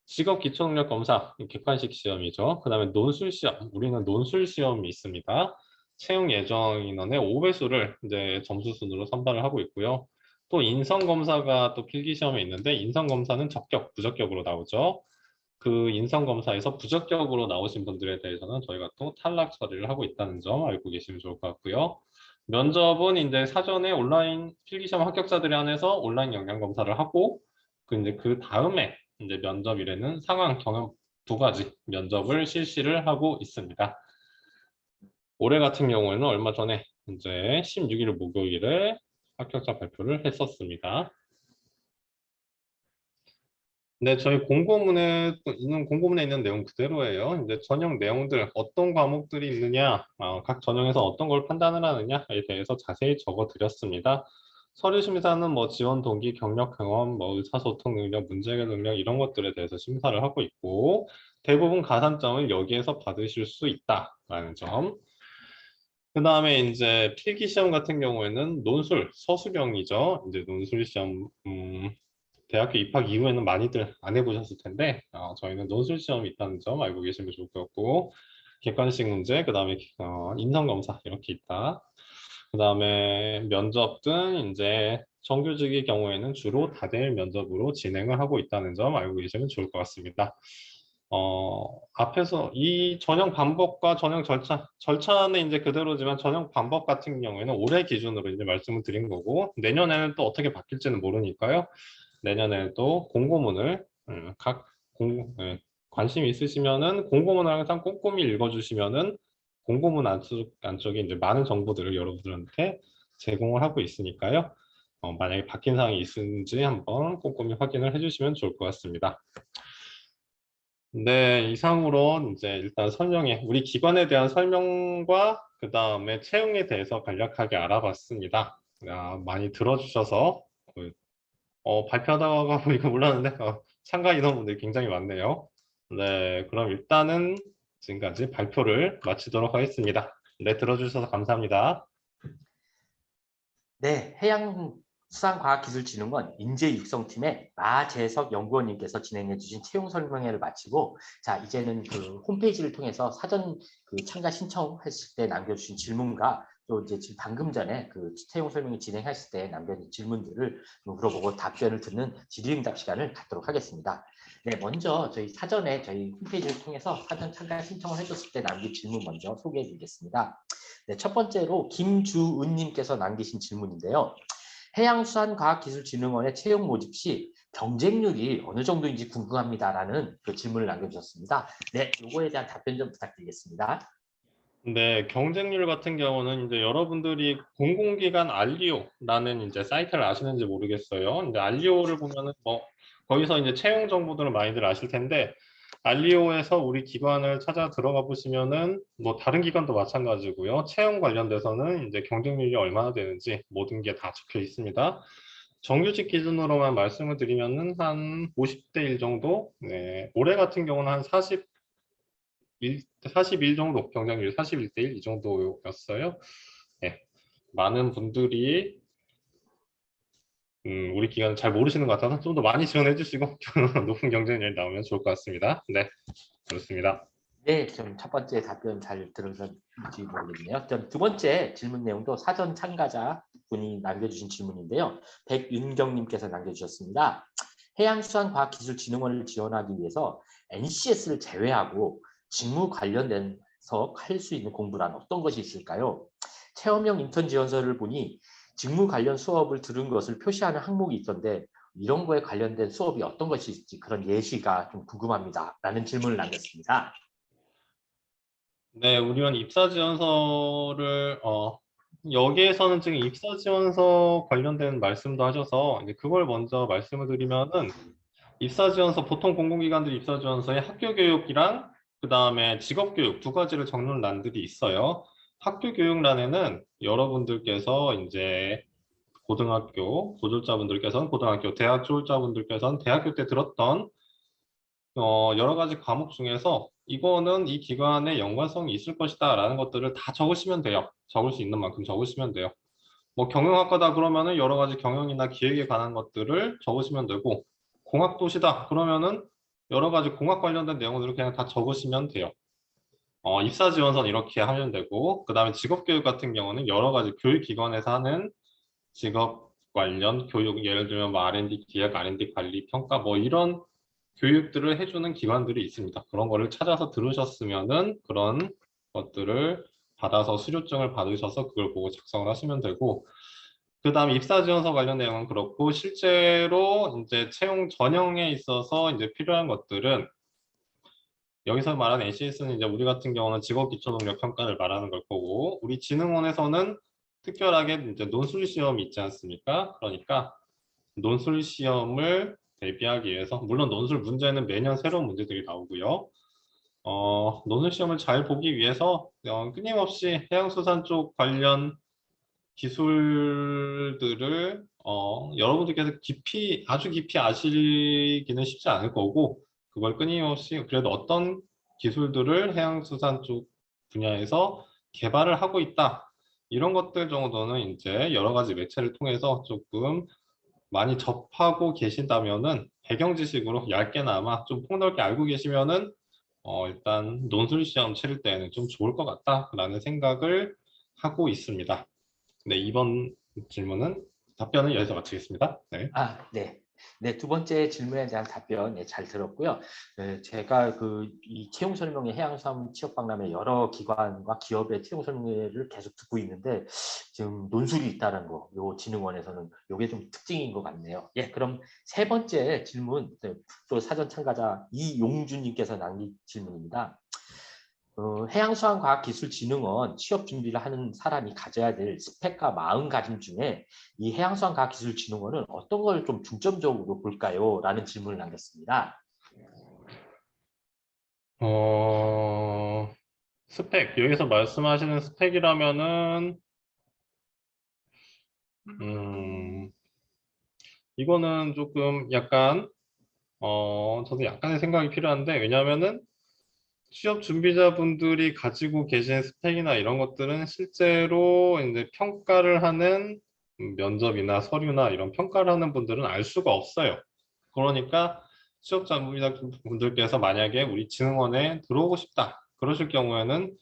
Speaker 2: 직업 기초능력 검사 객관식 시험이죠. 그다음에 논술 시험, 우리는 논술 시험이 있습니다. 채용 예정 인원의 5배수를 이제 점수 순으로 선발을 하고 있고요. 또 인성 검사가 또 필기 시험에 있는데 인성 검사는 적격, 부적격으로 나오죠. 그 인성 검사에서 부적격으로 나오신 분들에 대해서는 저희가 또 탈락 처리를 하고 있다는 점 알고 계시면 좋을 것 같고요. 면접은 이제 사전에 온라인 필기시험 합격자들에 한해서 온라인 영양 검사를 하고 이제 그 다음에 이제 면접일에는 상황 경험 두 가지 면접을 실시를 하고 있습니다. 올해 같은 경우에는 얼마 전에 이제 16일 목요일에 합격자 발표를 했었습니다. 네, 저희 공고문에 있는 내용 그대로예요. 이제 전형 내용들 어떤 과목들이 있느냐, 각 전형에서 어떤 걸 판단을 하느냐에 대해서 자세히 적어 드렸습니다. 서류 심사는 뭐 지원 동기, 경력 경험, 뭐 의사소통 능력, 문제해결 능력 이런 것들에 대해서 심사를 하고 있고 대부분 가산점을 여기에서 받으실 수 있다라는 점. 그 다음에 이제 필기 시험 같은 경우에는 논술, 서술형이죠. 이제 논술 시험, 대학교 입학 이후에는 많이들 안 해보셨을 텐데 저희는 논술 시험이 있다는 점 알고 계시면 좋을 것 같고 객관식 문제, 그 다음에 인성검사 이렇게 있다. 그 다음에 면접 등 이제 정규직의 경우에는 주로 다대일 면접으로 진행을 하고 있다는 점 알고 계시면 좋을 것 같습니다. 앞에서 이 전형 반복과 전형 절차는 이제 그대로지만 전형 반복 같은 경우에는 올해 기준으로 이제 말씀을 드린 거고 내년에는 또 어떻게 바뀔지는 모르니까요. 내년에도 공고문을 관심 있으시면은 공고문을 항상 꼼꼼히 읽어주시면은 공고문 안쪽에 이제 많은 정보들을 여러분들한테 제공을 하고 있으니까요. 만약에 바뀐 사항이 있는지 한번 꼼꼼히 확인을 해주시면 좋을 것 같습니다. 네, 이상으로 이제 일단 우리 기관에 대한 설명과 그 다음에 채용에 대해서 간략하게 알아봤습니다. 많이 들어주셔서 발표하다가 보니까 몰랐는데 참가 인원분들이 굉장히 많네요. 네, 그럼 일단은 지금까지 발표를 마치도록 하겠습니다. 네, 들어주셔서 감사합니다.
Speaker 1: 네, 해양수산과학기술진흥원 인재육성팀의 마재석 연구원님께서 진행해 주신 채용 설명회를 마치고, 자, 이제는 그 홈페이지를 통해서 사전 그 참가 신청했을 때 남겨주신 질문과 또 이제 지금 방금 전에 그 채용 설명회 진행했을 때 남겨진 질문들을 물어보고 답변을 듣는 질의응답 시간을 갖도록 하겠습니다. 네, 먼저 저희 사전에 저희 홈페이지를 통해서 사전 참가 신청을 해줬을 때 남긴 질문 먼저 소개해 드리겠습니다. 네, 첫 번째로 김주은님께서 남기신 질문인데요. 해양수산과학기술진흥원의 채용 모집 시 경쟁률이 어느 정도인지 궁금합니다라는 그 질문을 남겨주셨습니다. 네, 요거에 대한 답변 좀 부탁드리겠습니다.
Speaker 2: 네, 경쟁률 같은 경우는 이제 여러분들이 공공기관 알리오라는 이제 사이트를 아시는지 모르겠어요. 이제 알리오를 보면은 거기서 이제 채용 정보들을 많이들 아실 텐데 알리오에서 우리 기관을 찾아 들어가 보시면은 다른 기관도 마찬가지고요. 채용 관련돼서는 이제 경쟁률이 얼마나 되는지 모든 게 다 적혀 있습니다. 정규직 기준으로만 말씀을 드리면은 한 50대 1 정도, 네, 올해 같은 경우는 한 41 정도, 경쟁률 41대 1 이 정도였어요. 네, 많은 분들이 우리 기관을 잘 모르시는 것 같아서 좀 더 많이 지원해 주시고 높은 경쟁률이 나오면 좋을 것 같습니다. 네, 그렇습니다.
Speaker 1: 네, 좀 첫 번째 답변 잘 들으셨는지 모르겠네요. 두 번째 질문 내용도 사전 참가자 분이 남겨주신 질문인데요. 백윤경님께서 남겨주셨습니다. 해양수산과학기술진흥원을 지원하기 위해서 NCS를 제외하고 직무 관련돼서 할 수 있는 공부란 어떤 것이 있을까요? 체험형 인턴 지원서를 보니 직무 관련 수업을 들은 것을 표시하는 항목이 있던데 이런 거에 관련된 수업이 어떤 것이 있을지 그런 예시가 좀 궁금합니다. 라는 질문을 남겼습니다.
Speaker 2: 네, 우리는 입사 지원서를 여기에서는 지금 입사 지원서 관련된 말씀도 하셔서 이제 그걸 먼저 말씀을 드리면은 입사 지원서 보통 공공기관들 입사 지원서에 학교 교육이랑 그 다음에 직업 교육 두 가지를 적는 란들이 있어요. 학교 교육란에는 여러분들께서 이제 고등학교 조졸자분들께서는 고등학교, 대학 조졸자분들께서는 대학교 때 들었던 여러 가지 과목 중에서 이거는 이 기관에 연관성이 있을 것이다 라는 것들을 다 적으시면 돼요. 적을 수 있는 만큼 적으시면 돼요. 경영학과다 그러면은 여러 가지 경영이나 기획에 관한 것들을 적으시면 되고, 공학도시다 그러면은 여러 가지 공학 관련된 내용들을 그냥 다 적으시면 돼요. 입사 지원서는 이렇게 하면 되고, 그 다음에 직업교육 같은 경우는 여러 가지 교육기관에서 하는 직업 관련 교육, 예를 들면 R&D 기획, R&D 관리, 평가 이런 교육들을 해주는 기관들이 있습니다. 그런 거를 찾아서 들으셨으면은 그런 것들을 받아서 수료증을 받으셔서 그걸 보고 작성을 하시면 되고, 그 다음 입사 지원서 관련 내용은 그렇고, 실제로 이제 채용 전형에 있어서 이제 필요한 것들은 여기서 말하는 ACS는 이제 우리 같은 경우는 직업 기초 능력 평가를 말하는 걸 거고, 우리 진흥원에서는 특별하게 이제 논술 시험이 있지 않습니까? 그러니까 논술 시험을 대비하기 위해서, 물론 논술 문제는 매년 새로운 문제들이 나오고요. 논술 시험을 잘 보기 위해서 끊임없이 해양수산 쪽 관련 기술들을 여러분들께서 아주 깊이 아시기는 쉽지 않을 거고, 그걸 끊임없이 그래도 어떤 기술들을 해양수산 쪽 분야에서 개발을 하고 있다. 이런 것들 정도는 이제 여러 가지 매체를 통해서 조금 많이 접하고 계신다면은 배경 지식으로 얇게나마 좀 폭넓게 알고 계시면은 일단 논술 시험 치를 때는 좀 좋을 것 같다라는 생각을 하고 있습니다. 네, 이번 답변은 여기서 마치겠습니다. 네.
Speaker 1: 네. 네, 두 번째 질문에 대한 답변 네, 잘 들었고요. 네, 제가 이 채용 설명회 해양수산 취업 박람회 여러 기관과 기업의 채용 설명회를 계속 듣고 있는데 지금 논술이 있다는 거, 요 진흥원에서는 요게 좀 특징인 것 같네요. 예, 그럼 세 번째 질문 네, 또 사전 참가자 이용준님께서 남긴 질문입니다. 해양수산과학기술진흥원 취업 준비를 하는 사람이 가져야 될 스펙과 마음가짐 중에 이 해양수산과학기술진흥원은 어떤 걸 좀 중점적으로 볼까요? 라는 질문을 남겼습니다.
Speaker 2: 스펙, 여기서 말씀하시는 스펙이라면은, 음, 이거는 조금 약간, 저도 약간의 생각이 필요한데, 왜냐하면은 취업 준비자분들이 가지고 계신 스펙이나 이런 것들은 실제로 이제 평가를 하는 면접이나 서류나 이런 평가를 하는 분들은 알 수가 없어요. 그러니까 취업 준비자분들께서 만약에 우리 진흥원에 들어오고 싶다. 그러실 경우에는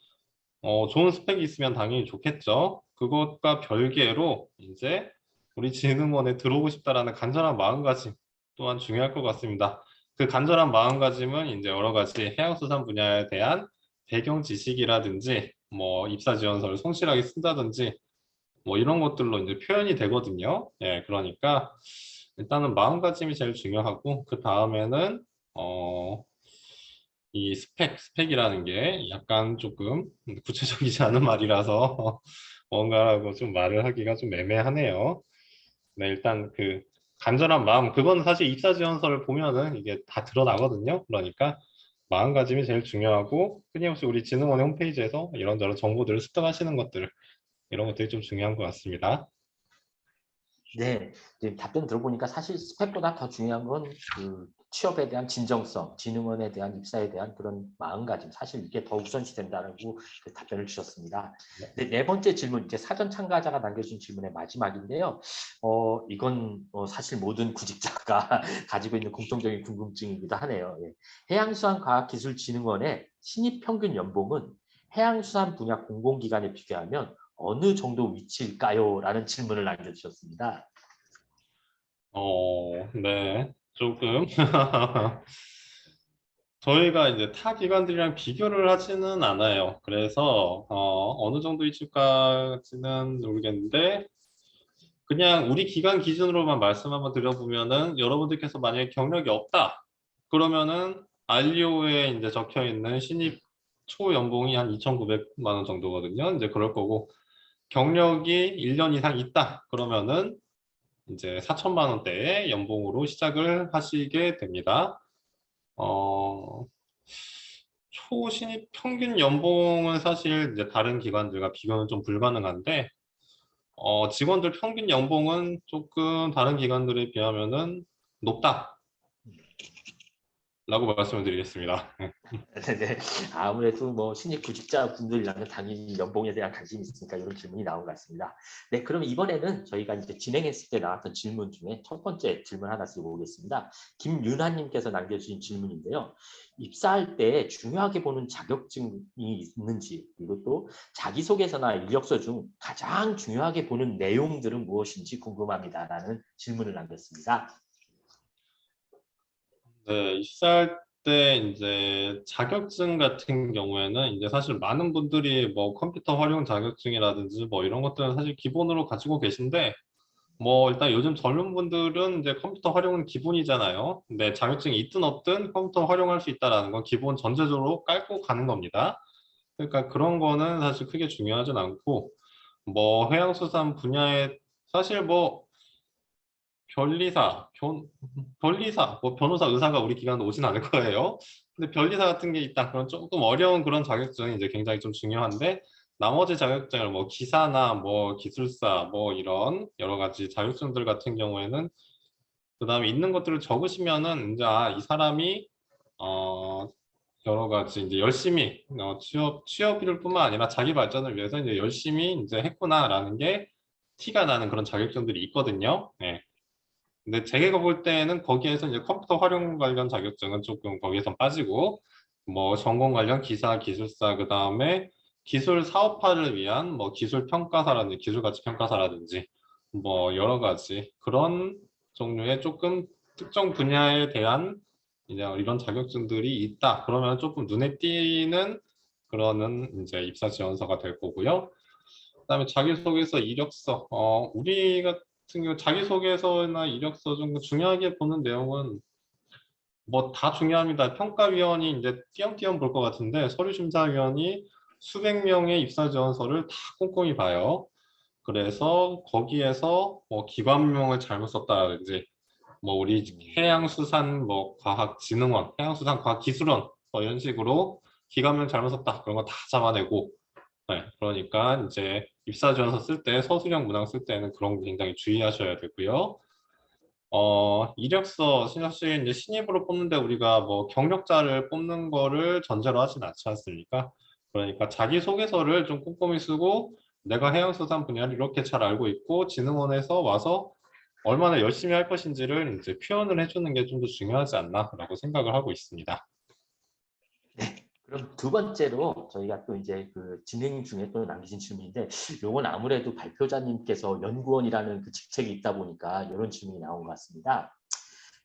Speaker 2: 좋은 스펙이 있으면 당연히 좋겠죠. 그것과 별개로 이제 우리 진흥원에 들어오고 싶다라는 간절한 마음가짐 또한 중요할 것 같습니다. 그 간절한 마음가짐은 이제 여러 가지 해양수산 분야에 대한 배경 지식이라든지 뭐 입사 지원서를 성실하게 쓴다든지 뭐 이런 것들로 이제 표현이 되거든요. 예, 그러니까 일단은 마음가짐이 제일 중요하고 그 다음에는 이 스펙이라는 게 약간 조금 구체적이지 않은 말이라서 뭔가라고 좀 말을 하기가 좀 애매하네요. 네, 일단 그 간절한 마음, 그건 사실 입사 지원서를 보면은 이게 다 드러나거든요. 그러니까 마음가짐이 제일 중요하고 끊임없이 우리 진흥원의 홈페이지에서 이런저런 정보들을 습득하시는 것들 이런 것들이 좀 중요한 것 같습니다.
Speaker 1: 네, 이제 답변 들어보니까 사실 스펙보다 더 중요한 건 그 취업에 대한 진정성, 진흥원에 대한 입사에 대한 그런 마음가짐, 사실 이게 더 우선시 된다고 그 답변을 주셨습니다.
Speaker 2: 네.
Speaker 1: 네, 네 번째 질문, 이제 사전 참가자가 남겨준 질문의 마지막인데요. 이건 사실 모든 구직자가 가지고 있는 공통적인 궁금증이기도 하네요. 예. 해양수산과학기술진흥원의 신입 평균 연봉은 해양수산 분야 공공기관에 비교하면 어느 정도 위치일까요? 라는 질문을 남겨주셨습니다.
Speaker 2: 네, 조금 저희가 이제 타 기관들이랑 비교를 하지는 않아요. 그래서 어느 정도 위치까지는 모르겠는데 그냥 우리 기관 기준으로만 말씀 한번 드려보면은 여러분들께서 만약에 경력이 없다 그러면은 알리오에 이제 적혀 있는 신입 초 연봉이 한 2,900만 원 정도거든요. 이제 그럴 거고 경력이 1년 이상 있다 그러면은 이제 4천만 원대의 연봉으로 시작을 하시게 됩니다. 어, 초신입 평균 연봉은 사실 이제 다른 기관들과 비교는 좀 불가능한데 직원들 평균 연봉은 조금 다른 기관들에 비하면은 높다라고 말씀을 드리겠습니다.
Speaker 1: 네, 아무래도 뭐 신입 구직자분들이라면 당연히 연봉에 대한 관심이 있으니까 이런 질문이 나온 것 같습니다. 네, 그럼 이번에는 저희가 이제 진행했을 때 나왔던 질문 중에 첫 번째 질문 하나 쓰고 오겠습니다. 김윤아님께서 남겨주신 질문인데요. 입사할 때 중요하게 보는 자격증이 있는지, 그리고 또 자기소개서나 이력서 중 가장 중요하게 보는 내용들은 무엇인지 궁금합니다라는 질문을 남겼습니다.
Speaker 2: 네, 입사할 때 이제 자격증 같은 경우에는 이제 사실 많은 분들이 뭐 컴퓨터 활용 자격증이라든지 뭐 이런 것들은 사실 기본으로 가지고 계신데 뭐 일단 요즘 젊은 분들은 이제 컴퓨터 활용은 기본이잖아요. 근데 자격증이 있든 없든 컴퓨터 활용할 수 있다라는 건 기본 전제적으로 깔고 가는 겁니다. 그러니까 그런 거는 사실 크게 중요하진 않고 뭐 해양수산 분야에 사실 뭐 변리사, 변리사, 뭐 변호사, 의사가 우리 기관에 오진 않을 거예요. 근데 변리사 같은 게 있다. 그런 조금 어려운 그런 자격증이 이제 굉장히 좀 중요한데 나머지 자격증을 뭐 기사나 뭐 기술사 뭐 이런 여러 가지 자격증들 같은 경우에는 그다음에 있는 것들을 적으시면은 이제 이 사람이 어 여러 가지 이제 열심히 취업을 뿐만 아니라 자기 발전을 위해서 이제 열심히 이제 했구나라는 게 티가 나는 그런 자격증들이 있거든요. 네. 근데 제가 볼 때는 거기에서 이제 컴퓨터 활용 관련 자격증은 조금 거기에선 빠지고 뭐 전공 관련 기사, 기술사 그다음에 기술 사업화를 위한 뭐 기술 평가사라든지 기술 가치 평가사라든지 뭐 여러 가지 그런 종류의 조금 특정 분야에 대한 이제 이런 자격증들이 있다. 그러면 조금 눈에 띄는 그러는 이제 입사 지원서가 될 거고요. 그다음에 자기소개서, 이력서. 우리 같은 경우 자기소개서나 이력서 중 중요하게 보는 내용은 뭐 다 중요합니다. 평가위원이 이제 띄엄띄엄 볼 것 같은데 서류심사위원이 수백 명의 입사 지원서를 다 꼼꼼히 봐요. 그래서 거기에서 뭐 기관명을 잘못 썼다든지 뭐 우리 해양수산 뭐 과학진흥원, 해양수산과학기술원 이런 식으로 기관명 잘못 썼다 그런 거 다 잡아내고 네, 그러니까 이제 입사 지원서 쓸 때 서술형 문항 쓸 때는 그런 거 굉장히 주의하셔야 되고요. 이력서 사실 이제 신입으로 뽑는데 우리가 뭐 경력자를 뽑는 거를 전제로 하진 않지 않습니까? 그러니까 자기소개서를 좀 꼼꼼히 쓰고 내가 해양수산 분야를 이렇게 잘 알고 있고 진흥원에서 와서 얼마나 열심히 할 것인지를 이제 표현을 해주는 게 좀 더 중요하지 않나라고 생각을 하고 있습니다.
Speaker 1: 네. 그럼 두 번째로 저희가 또 이제 그 진행 중에 또 남기신 질문인데, 요건 아무래도 발표자님께서 연구원이라는 그 직책이 있다 보니까 이런 질문이 나온 것 같습니다.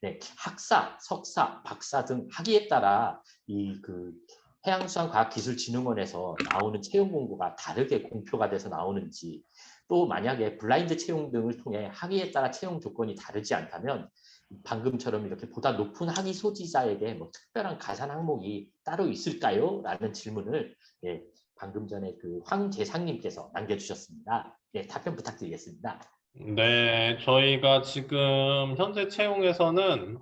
Speaker 1: 네, 학사, 석사, 박사 등 학위에 따라 이 그 해양수산과학기술진흥원에서 나오는 채용 공고가 다르게 공표가 돼서 나오는지, 또 만약에 블라인드 채용 등을 통해 학위에 따라 채용 조건이 다르지 않다면 방금처럼 이렇게 보다 높은 학위 소지자에게 뭐 특별한 가산 항목이 따로 있을까요? 라는 질문을 예, 방금 전에 그 황재상님께서 남겨주셨습니다. 네, 답변 부탁드리겠습니다.
Speaker 2: 네, 저희가 지금 현재 채용에서는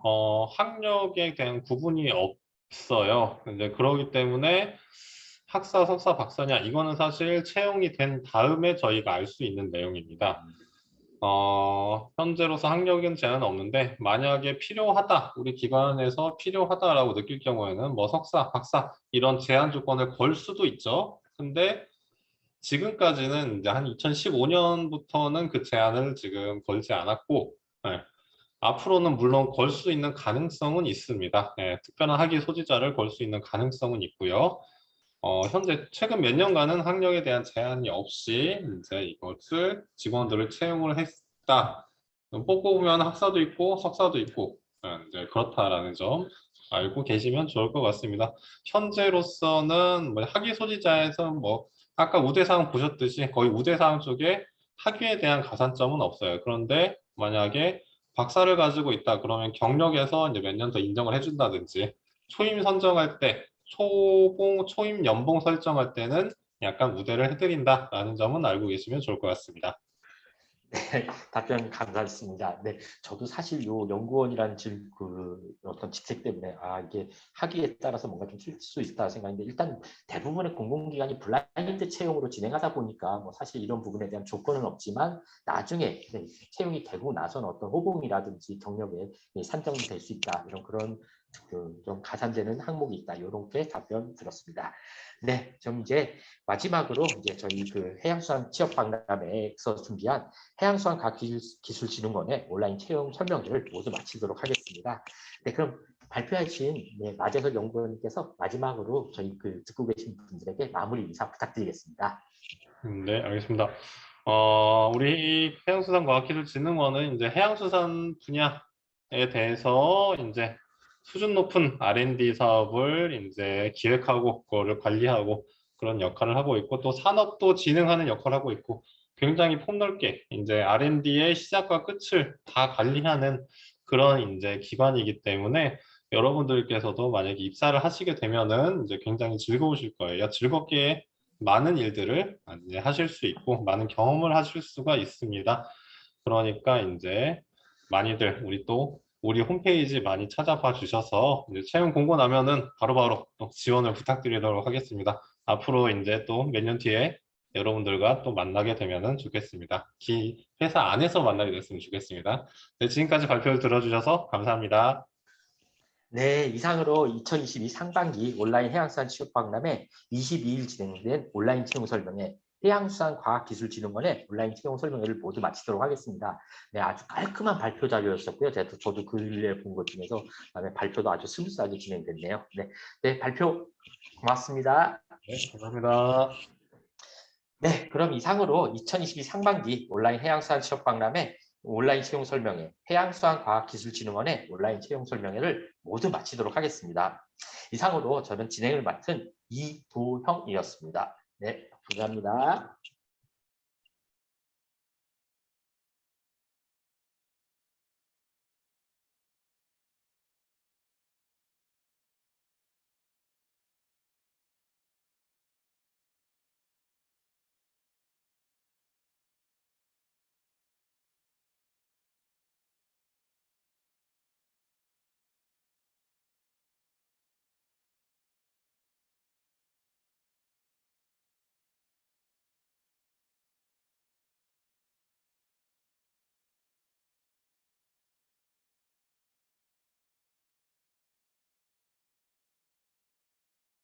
Speaker 2: 학력에 대한 구분이 없어요. 근데 그러기 때문에 학사, 석사, 박사냐 이거는 사실 채용이 된 다음에 저희가 알 수 있는 내용입니다. 현재로서 학력은 제한 없는데 만약에 필요하다, 우리 기관에서 필요하다라고 느낄 경우에는 뭐 석사, 박사 이런 제한 조건을 걸 수도 있죠. 근데 지금까지는 이제 한 2015년부터는 그 제한을 지금 걸지 않았고, 네, 앞으로는 물론 걸 수 있는 가능성은 있습니다. 네, 특별한 학위 소지자를 걸 수 있는 가능성은 있고요. 현재 최근 몇 년간은 학력에 대한 제한이 없이 이제 이것을 직원들을 채용을 했다. 뽑고 보면 학사도 있고 석사도 있고 이제 그렇다라는 점 알고 계시면 좋을 것 같습니다. 현재로서는 뭐 학위 소지자에서 뭐 아까 우대사항 보셨듯이 거의 우대사항 쪽에 학위에 대한 가산점은 없어요. 그런데 만약에 박사를 가지고 있다 그러면 경력에서 이제 몇 년 더 인정을 해준다든지 초임 선정할 때 초임 연봉 설정할 때는 약간 우대를 해드린다라는 점은 알고 계시면 좋을 것 같습니다.
Speaker 1: 네, 답변 감사했습니다. 네, 저도 사실 요 연구원이라는 어떤 직책 때문에 이게 학위에 따라서 뭔가 좀 틀릴 수 있다 생각했는데, 일단 대부분의 공공기관이 블라인드 채용으로 진행하다 보니까 뭐 사실 이런 부분에 대한 조건은 없지만 나중에 채용이 되고 나서는 어떤 호봉이라든지 경력에 산정이 될 수 있다, 이런 그런 좀 가산되는 항목이 있다, 이렇게 답변 들었습니다. 네, 좀 이제 마지막으로 이제 저희 그 해양수산 취업박람회에서 준비한 해양수산과학기술진흥원의 온라인 채용 설명회를 모두 마치도록 하겠습니다. 네, 그럼 발표하신 마재석 연구원님께서 마지막으로 저희 그 듣고 계신 분들에게 마무리 인사 부탁드리겠습니다.
Speaker 2: 네, 알겠습니다. 우리 해양수산과학기술진흥원은 이제 해양수산 분야에 대해서 이제 수준 높은 R&D 사업을 이제 기획하고 그거를 관리하고 그런 역할을 하고 있고 또 산업도 진흥하는 역할을 하고 있고 굉장히 폭넓게 이제 R&D의 시작과 끝을 다 관리하는 그런 이제 기관이기 때문에 여러분들께서도 만약에 입사를 하시게 되면은 이제 굉장히 즐거우실 거예요. 즐겁게 많은 일들을 이제 하실 수 있고 많은 경험을 하실 수가 있습니다. 그러니까 이제 많이들 우리 홈페이지 많이 찾아봐 주셔서 이제 채용 공고 나면은 바로바로 또 지원을 부탁드리도록 하겠습니다. 앞으로 이제 또 몇 년 뒤에 여러분들과 또 만나게 되면은 좋겠습니다. 회사 안에서 만나게 됐으면 좋겠습니다. 네, 지금까지 발표를 들어주셔서 감사합니다.
Speaker 1: 네, 이상으로 2022 상반기 온라인 해양수산 취업박람회 22일 진행된 온라인 채용 설명회 해양수산과학기술진흥원의 온라인 채용 설명회를 모두 마치도록 하겠습니다. 네, 아주 깔끔한 발표 자료였었고요. 저도 근래에 본 것 중에서 그다음에 발표도 아주 스무스하게 진행됐네요. 네, 네, 발표 고맙습니다.
Speaker 2: 네, 감사합니다.
Speaker 1: 네, 그럼 이상으로 2022 상반기 온라인 해양수산 취업박람회 온라인 채용 설명회 해양수산과학기술진흥원의 온라인 채용 설명회를 모두 마치도록 하겠습니다. 이상으로 저는 진행을 맡은 이도형이었습니다. 네, 감사합니다.